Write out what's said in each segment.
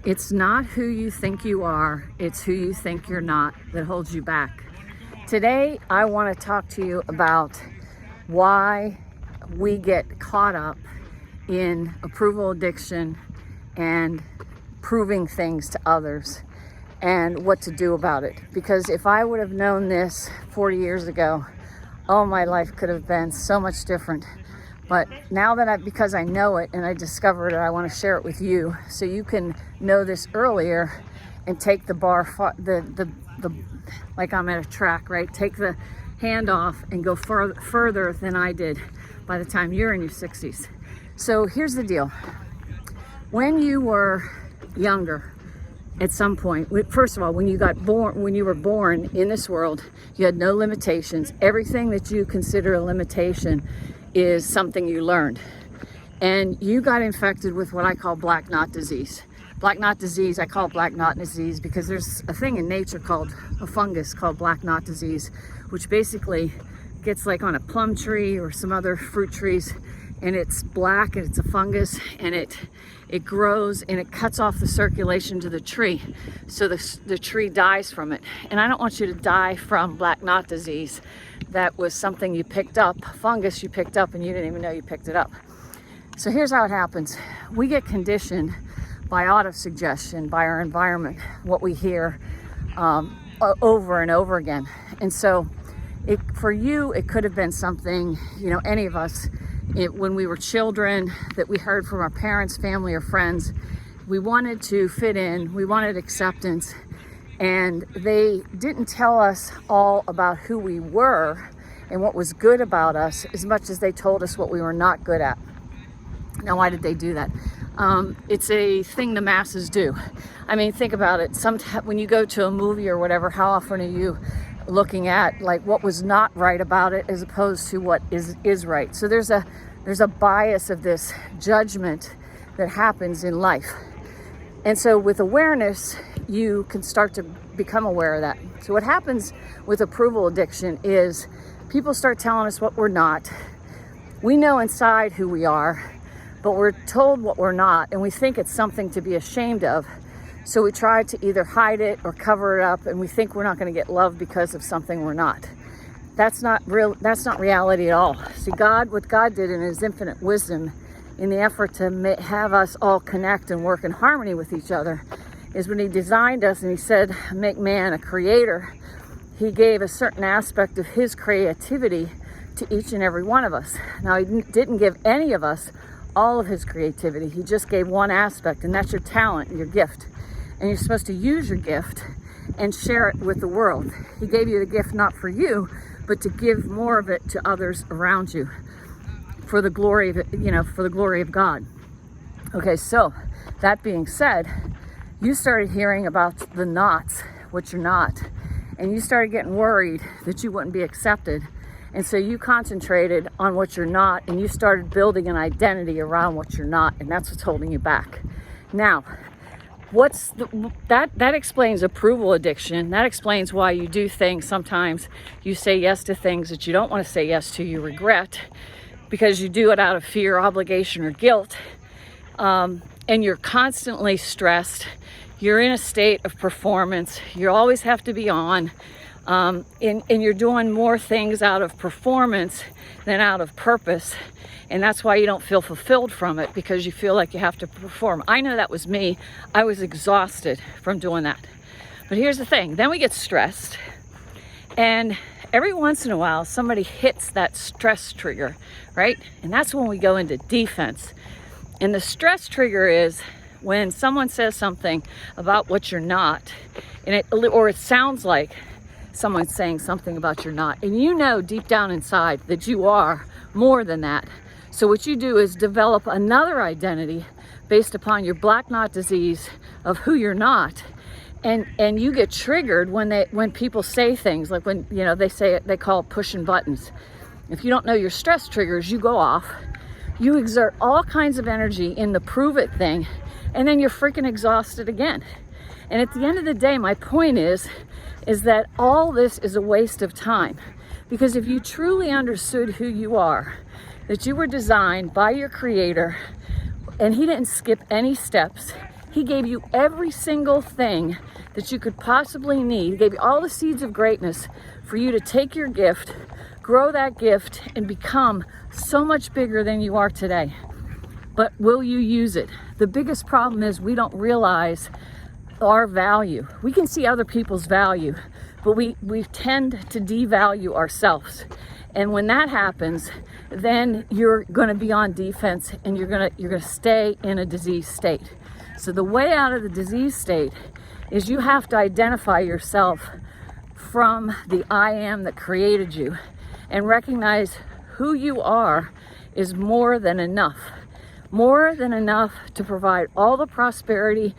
It's not who you think you are, it's who you think you're not that holds you back. Today, I want to talk to you about why we get caught up in approval addiction and proving things to others and what to do about it. Because if I would have known this 40 years ago, oh, my life could have been so much different. But now that because I know it and I discovered it, I want to share it with you so you can know this earlier and take the bar, like I'm at a track, right? Take the hand off and go further than I did by the time you're in your 60s. So here's the deal. When you were younger, at some point, first of all, when you were born in this world, you had no limitations. Everything that you consider a limitation is something you learned. And you got infected with what I call black knot disease. Black knot disease, I call it black knot disease because there's a thing in nature called a fungus called black knot disease, which basically gets like on a plum tree or some other fruit trees, and it's black and it's a fungus, and it grows and it cuts off the circulation to the tree, so the tree dies from it. And I don't want you to die from black knot disease. That was something you picked up, fungus you picked up, and you didn't even know you picked it up. So here's how it happens. We get conditioned by autosuggestion, by our environment, what we hear over and over again. And so for you, it could have been something, any of us, when we were children, that we heard from our parents, family, or friends. We wanted to fit in, we wanted acceptance, and they didn't tell us all about who we were and what was good about us as much as they told us what we were not good at. Now, why did they do that? It's a thing the masses do. I mean, think about it. Sometimes when you go to a movie or whatever, how often are you looking at like what was not right about it as opposed to what is right? So there's a bias of this judgment that happens in life. And so with awareness, you can start to become aware of that. So what happens with approval addiction is people start telling us what we're not. We know inside who we are, but we're told what we're not, and we think it's something to be ashamed of. So we try to either hide it or cover it up, and we think we're not going to get love because of something we're not. That's not reality at all. See, what God did in his infinite wisdom, in the effort to have us all connect and work in harmony with each other, is when he designed us and he said, make man a creator, he gave a certain aspect of his creativity to each and every one of us. Now, he didn't give any of us all of his creativity. He just gave one aspect, and that's your talent, your gift. And you're supposed to use your gift and share it with the world. He gave you the gift not for you, but to give more of it to others around you for the glory of it, for the glory of God. Okay, so that being said, you started hearing about the knots, what you're not, and you started getting worried that you wouldn't be accepted. And so you concentrated on what you're not, and you started building an identity around what you're not, and that's what's holding you back. Now, that explains approval addiction. That explains why you do things. Sometimes you say yes to things that you don't want to say yes to, you regret, because you do it out of fear, obligation, or guilt. And you're constantly stressed. You're in a state of performance. You always have to be on. And you're doing more things out of performance than out of purpose. And that's why you don't feel fulfilled from it, because you feel like you have to perform. I know that was me. I was exhausted from doing that. But here's the thing. Then we get stressed. And every once in a while, somebody hits that stress trigger, right? And that's when we go into defense. And the stress trigger is when someone says something about what you're not, or it sounds like someone's saying something about you're not, and you know deep down inside that you are more than that. So what you do is develop another identity based upon your black knot disease of who you're not, and you get triggered when people say things like when they call it pushing buttons. If you don't know your stress triggers, you go off, you exert all kinds of energy in the prove it thing, and then you're freaking exhausted again. And at the end of the day, my point is that all this is a waste of time. Because if you truly understood who you are, that you were designed by your creator, and he didn't skip any steps, He gave you every single thing that you could possibly need. He gave you all the seeds of greatness for you to take your gift, grow that gift, and become so much bigger than you are today. But will you use it? The biggest problem is we don't realize our value. We can see other people's value, but we tend to devalue ourselves. And when that happens, then you're going to be on defense, and you're going to stay in a disease state. So the way out of the disease state is you have to identify yourself from the I am that created you, and recognize who you are is more than enough to provide all the prosperity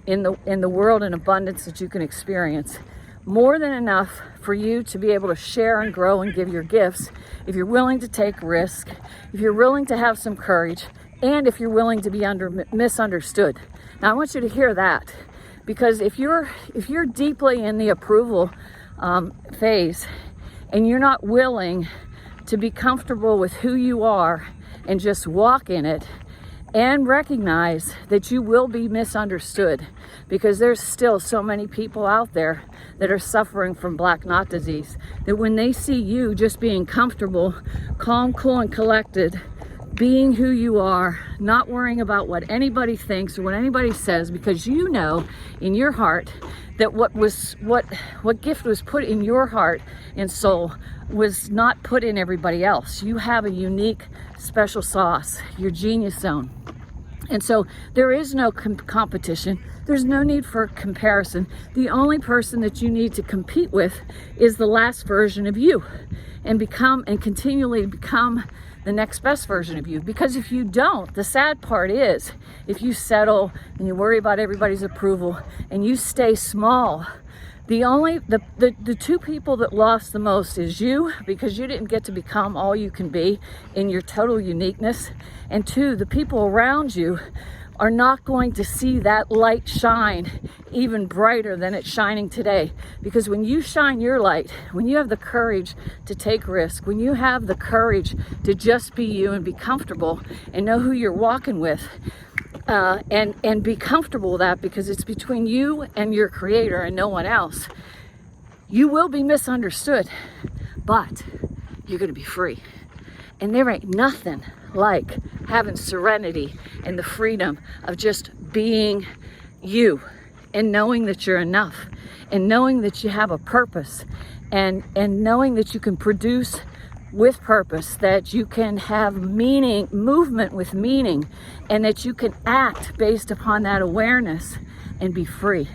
in the world in abundance that you can experience. More than enough for you to be able to share and grow and give your gifts if you're willing to take risk, if you're willing to have some courage, and if you're willing to be misunderstood. Now I want you to hear that, because if you're deeply in the approval phase, and you're not willing to be comfortable with who you are and just walk in it, and recognize that you will be misunderstood, because there's still so many people out there that are suffering from black knot disease, that when they see you just being comfortable, calm, cool, and collected, being who you are, not worrying about what anybody thinks or what anybody says, because you know in your heart that what gift was put in your heart and soul was not put in everybody else. You have a unique special sauce, your genius zone. And so there is no competition. There's no need for comparison. The only person that you need to compete with is the last version of you, and continually become the next best version of you. Because if you don't, the sad part is, if you settle and you worry about everybody's approval and you stay small, the two people that lost the most is you, because you didn't get to become all you can be in your total uniqueness. And two, the people around you are not going to see that light shine even brighter than it's shining today. Because when you shine your light, when you have the courage to take risk, when you have the courage to just be you and be comfortable and know who you're walking with, and be comfortable with that, because it's between you and your creator and no one else, you will be misunderstood, but you're going to be free. And there ain't nothing like having serenity and the freedom of just being you, and knowing that you're enough, and knowing that you have a purpose, and knowing that you can produce with purpose, that you can have meaning, movement with meaning, and that you can act based upon that awareness and be free.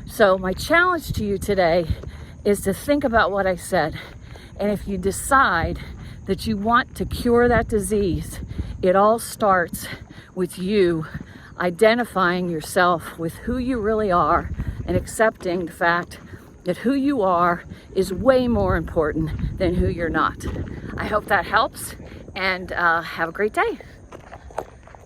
So my challenge to you today is to think about what I said. And if you decide that you want to cure that disease, it all starts with you identifying yourself with who you really are, and accepting the fact that who you are is way more important than who you're not. I hope that helps, and have a great day.